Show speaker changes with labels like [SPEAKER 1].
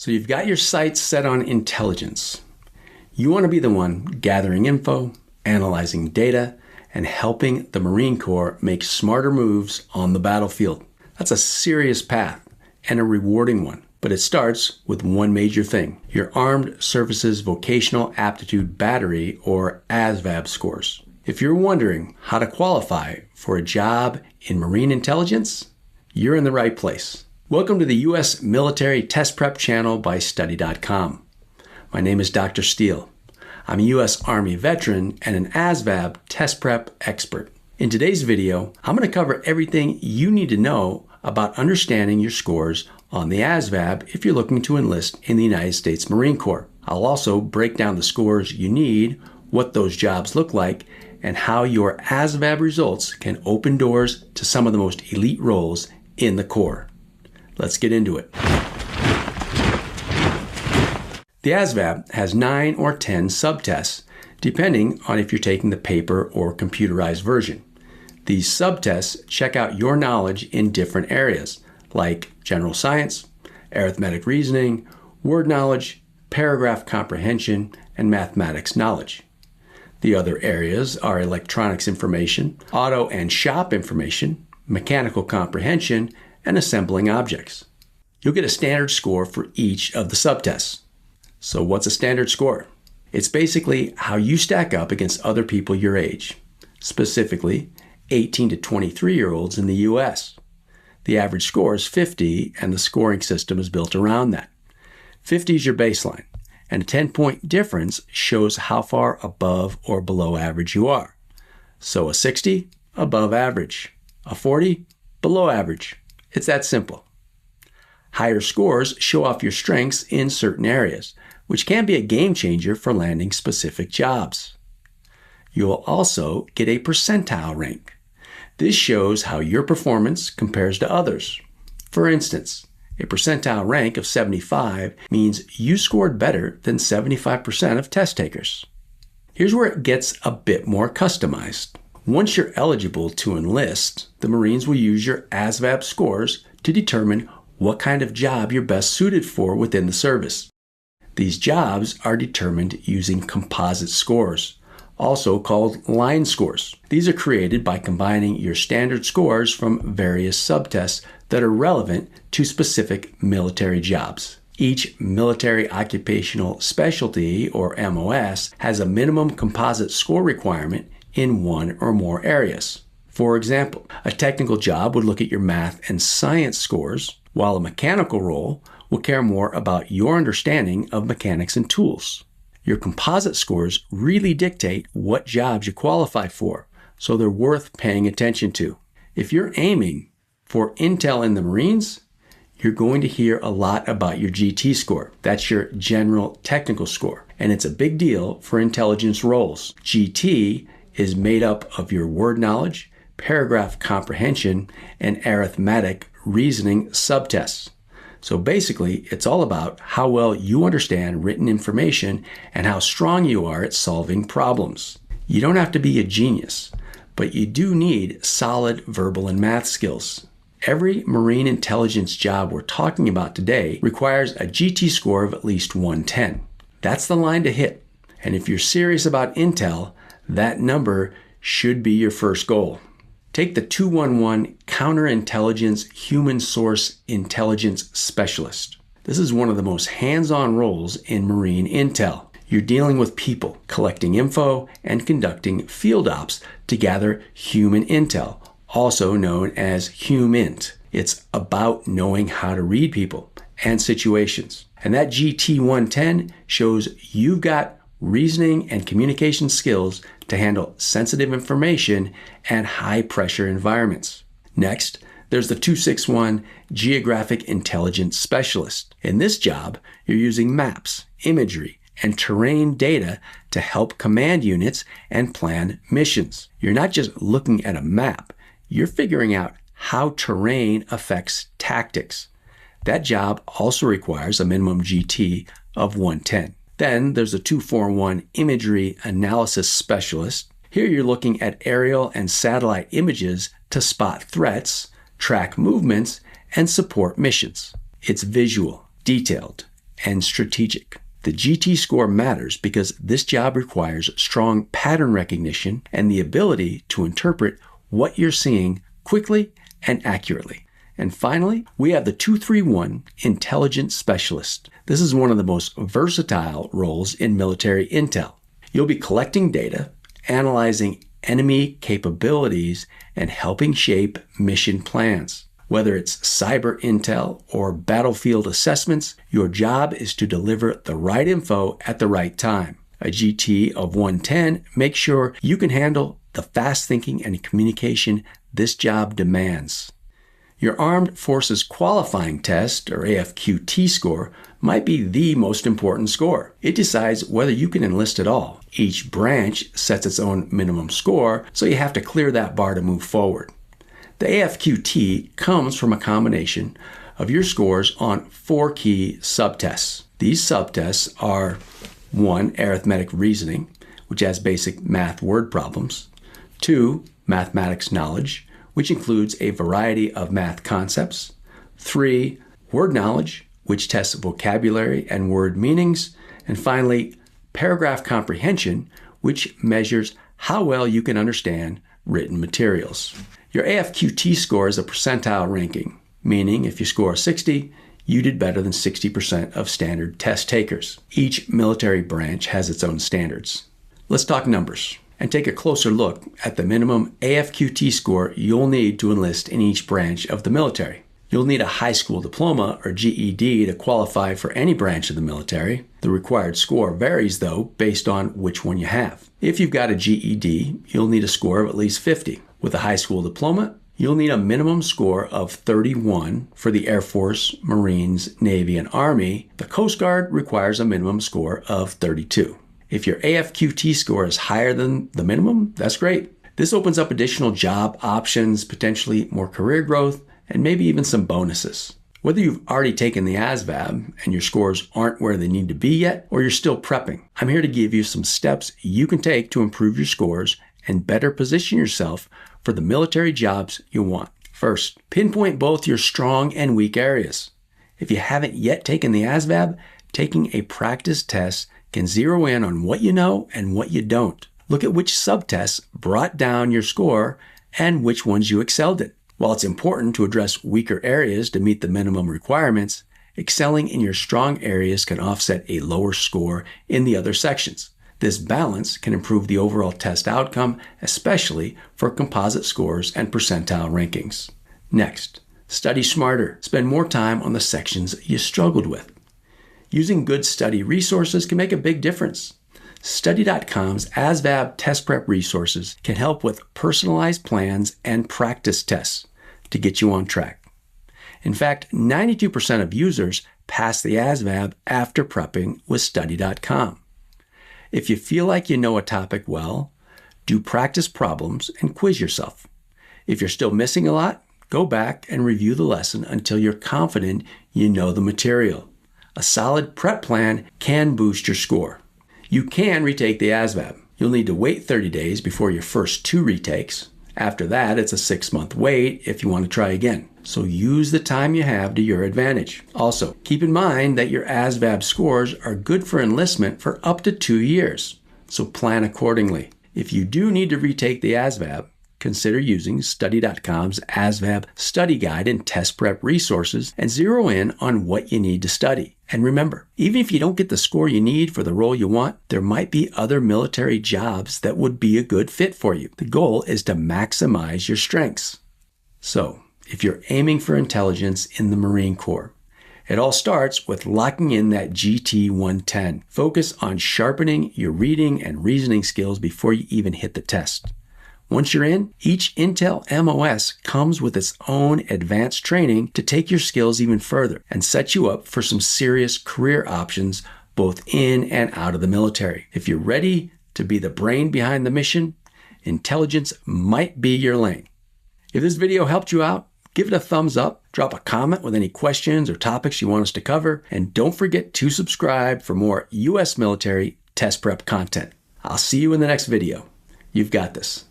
[SPEAKER 1] So you've got your sights set on intelligence. You want to be the one gathering info, analyzing data, and helping the Marine Corps make smarter moves on the battlefield. That's a serious path and a rewarding one, but it starts with one major thing: your Armed Services Vocational Aptitude Battery, or ASVAB scores. If you're wondering how to qualify for a job in Marine Intelligence, you're in the right place. Welcome to the U.S. Military Test Prep channel by Study.com. My name is Dr. Steele. I'm a U.S. Army veteran and an ASVAB test prep expert. In today's video, I'm going to cover everything you need to know about understanding your scores on the ASVAB if you're looking to enlist in the United States Marine Corps. I'll also break down the scores you need, what those jobs look like, and how your ASVAB results can open doors to some of the most elite roles in the Corps. Let's get into it. The ASVAB has 9 or 10 subtests, depending on if you're taking the paper or computerized version. These subtests check out your knowledge in different areas, like general science, arithmetic reasoning, word knowledge, paragraph comprehension, and mathematics knowledge. The other areas are electronics information, auto and shop information, mechanical comprehension, and assembling objects. You'll get a standard score for each of the subtests. So what's a standard score? It's basically how you stack up against other people your age, specifically 18 to 23-year-olds in the U.S. The average score is 50, and the scoring system is built around that. 50 is your baseline, and a 10-point difference shows how far above or below average you are. So a 60, above average. A 40, below average. It's that simple. Higher scores show off your strengths in certain areas, which can be a game changer for landing specific jobs. You will also get a percentile rank. This shows how your performance compares to others. For instance, a percentile rank of 75 means you scored better than 75% of test takers. Here's where it gets a bit more customized. Once you're eligible to enlist, the Marines will use your ASVAB scores to determine what kind of job you're best suited for within the service. These jobs are determined using composite scores, also called line scores. These are created by combining your standard scores from various subtests that are relevant to specific military jobs. Each military occupational specialty, or MOS, has a minimum composite score requirement in one or more areas. For example, a technical job would look at your math and science scores, while a mechanical role will care more about your understanding of mechanics and tools. Your composite scores really dictate what jobs you qualify for, so they're worth paying attention to. If you're aiming for intel in the Marines, you're going to hear a lot about your GT score. That's your general technical score, and it's a big deal for intelligence roles. GT is made up of your word knowledge, paragraph comprehension, and arithmetic reasoning subtests. So basically, it's all about how well you understand written information and how strong you are at solving problems. You don't have to be a genius, but you do need solid verbal and math skills. Every Marine intelligence job we're talking about today requires a GT score of at least 110. That's the line to hit. And if you're serious about intel, that number should be your first goal. Take the 211 Counterintelligence Human Source Intelligence Specialist. This is one of the most hands-on roles in Marine intel. You're dealing with people, collecting info, and conducting field ops to gather human intel, also known as HUMINT. It's about knowing how to read people and situations. And that GT 110 shows you've got reasoning and communication skills to handle sensitive information and high-pressure environments. Next, there's the 261 Geographic Intelligence Specialist. In this job, you're using maps, imagery, and terrain data to help command units and plan missions. You're not just looking at a map, you're figuring out how terrain affects tactics. That job also requires a minimum GT of 110. Then there's a 241 Imagery Analysis Specialist. Here you're looking at aerial and satellite images to spot threats, track movements, and support missions. It's visual, detailed, and strategic. The GT score matters because this job requires strong pattern recognition and the ability to interpret what you're seeing quickly and accurately. And finally, we have the 231 Intelligence Specialist. This is one of the most versatile roles in military intel. You'll be collecting data, analyzing enemy capabilities, and helping shape mission plans. Whether it's cyber intel or battlefield assessments, your job is to deliver the right info at the right time. A GT of 110 makes sure you can handle the fast thinking and communication this job demands. Your Armed Forces Qualifying Test, or AFQT score, might be the most important score. It decides whether you can enlist at all. Each branch sets its own minimum score, so you have to clear that bar to move forward. The AFQT comes from a combination of your scores on 4 key subtests. These subtests are 1. Arithmetic reasoning, which has basic math word problems. 2. Mathematics knowledge, which includes a variety of math concepts. 3. Word knowledge, which tests vocabulary and word meanings. And finally, paragraph comprehension, which measures how well you can understand written materials. Your AFQT score is a percentile ranking, meaning if you score 60, you did better than 60% of standard test takers. Each military branch has its own standards. Let's talk numbers and take a closer look at the minimum AFQT score you'll need to enlist in each branch of the military. You'll need a high school diploma or GED to qualify for any branch of the military. The required score varies, though, based on which one you have. If you've got a GED, you'll need a score of at least 50. With a high school diploma, you'll need a minimum score of 31 for the Air Force, Marines, Navy, and Army. The Coast Guard requires a minimum score of 32. If your AFQT score is higher than the minimum, that's great. This opens up additional job options, potentially more career growth, and maybe even some bonuses. Whether you've already taken the ASVAB and your scores aren't where they need to be yet, or you're still prepping, I'm here to give you some steps you can take to improve your scores and better position yourself for the military jobs you want. First, pinpoint both your strong and weak areas. If you haven't yet taken the ASVAB, taking a practice test can zero in on what you know and what you don't. Look at which subtests brought down your score and which ones you excelled in. While it's important to address weaker areas to meet the minimum requirements, excelling in your strong areas can offset a lower score in the other sections. This balance can improve the overall test outcome, especially for composite scores and percentile rankings. Next, study smarter. Spend more time on the sections you struggled with. Using good study resources can make a big difference. Study.com's ASVAB test prep resources can help with personalized plans and practice tests to get you on track. In fact, 92% of users pass the ASVAB after prepping with Study.com. If you feel like you know a topic well, do practice problems and quiz yourself. If you're still missing a lot, go back and review the lesson until you're confident you know the material. A solid prep plan can boost your score. You can retake the ASVAB. You'll need to wait 30 days before your first 2 retakes. After that, it's a 6-month wait if you want to try again. So use the time you have to your advantage. Also, keep in mind that your ASVAB scores are good for enlistment for up to 2 years. So plan accordingly. If you do need to retake the ASVAB, consider using Study.com's ASVAB study guide and test prep resources and zero in on what you need to study. And remember, even if you don't get the score you need for the role you want, there might be other military jobs that would be a good fit for you. The goal is to maximize your strengths. So, if you're aiming for intelligence in the Marine Corps, it all starts with locking in that GT 110. Focus on sharpening your reading and reasoning skills before you even hit the test. Once you're in, each Intel MOS comes with its own advanced training to take your skills even further and set you up for some serious career options both in and out of the military. If you're ready to be the brain behind the mission, intelligence might be your lane. If this video helped you out, give it a thumbs up, drop a comment with any questions or topics you want us to cover, and don't forget to subscribe for more U.S. military test prep content. I'll see you in the next video. You've got this.